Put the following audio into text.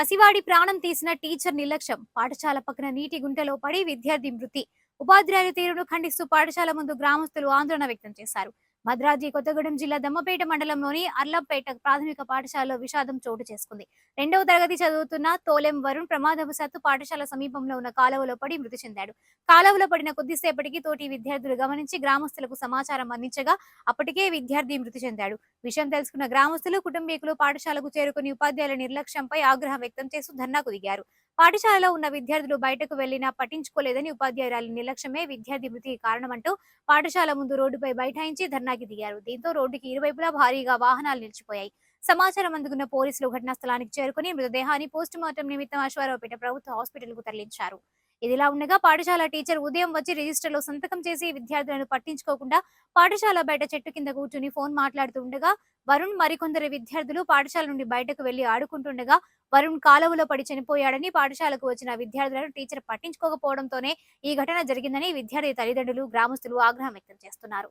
పసివాడి ప్రాణం తీసిన టీచర్ నిర్లక్ష్యం. పాఠశాల పక్కన నీటి గుంటలో పడి విద్యార్థి మృతి. ఉపాధ్యాయుల తీరును ఖండిస్తూ పాఠశాల ముందు గ్రామస్తులు ఆందోళన వ్యక్తం చేశారు. భద్రాద్రి కొత్తగూడెం జిల్లా దమ్మపేట మండలంలోని అర్లంపేట ప్రాథమిక పాఠశాలలో విషాదం చోటు చేసుకుంది. 2వ తరగతి చదువుతున్న తోలెం వరుణ్ ప్రమాదవశాత్తు పాఠశాల సమీపంలో ఉన్న కాలువలో పడి మృతి చెందాడు. కాలువలో పడిన కొద్దిసేపటికి తోటి విద్యార్థులు గమనించి గ్రామస్తులకు సమాచారం అందించగా అప్పటికే విద్యార్థి మృతి చెందాడు. విషయం తెలుసుకున్న గ్రామస్తులు, కుటుంబీకులు పాఠశాలకు చేరుకుని ఉపాధ్యాయుల నిర్లక్ష్యంపై ఆగ్రహం వ్యక్తం చేస్తూ ధర్నాకు దిగారు. పాఠశాలలో ఉన్న విద్యార్థులు బయటకు వెళ్లినా పట్టించుకోలేదని, ఉపాధ్యాయురాలి నిర్లక్ష్యమే విద్యార్థి మృతికి కారణమంటూ పాఠశాల ముందు రోడ్డుపై బైఠాయించి ధర్నాకి దిగారు. దీంతో రోడ్డుకి ఇరువైపులా భారీగా వాహనాలు నిలిచిపోయాయి. సమాచారం అందుకున్న పోలీసులు ఘటనా స్థలానికి చేరుకుని మృతదేహాన్ని పోస్టుమార్టం నిమిత్తం అశ్వారావుపేట ప్రభుత్వ హాస్పిటల్కు తరలించారు. ఇదిలా ఉండగా పాఠశాల టీచర్ ఉదయం వచ్చి రిజిస్టర్లో సంతకం చేసి విద్యార్థులను పట్టించుకోకుండా పాఠశాల బయట చెట్టు కింద కూర్చుని ఫోన్ మాట్లాడుతూ ఉండగా వరుణ్ మరికొందరు విద్యార్థులు పాఠశాల నుండి బయటకు వెళ్లి ఆడుకుంటుండగా వరుణ్ కాలువలో పడి చనిపోయాడని, పాఠశాలకు వచ్చిన విద్యార్థులను టీచర్ పట్టించుకోకపోవడంతోనే ఈ ఘటన జరిగిందని విద్యార్థి తల్లిదండ్రులు, గ్రామస్తులు ఆగ్రహం వ్యక్తం చేస్తున్నారు.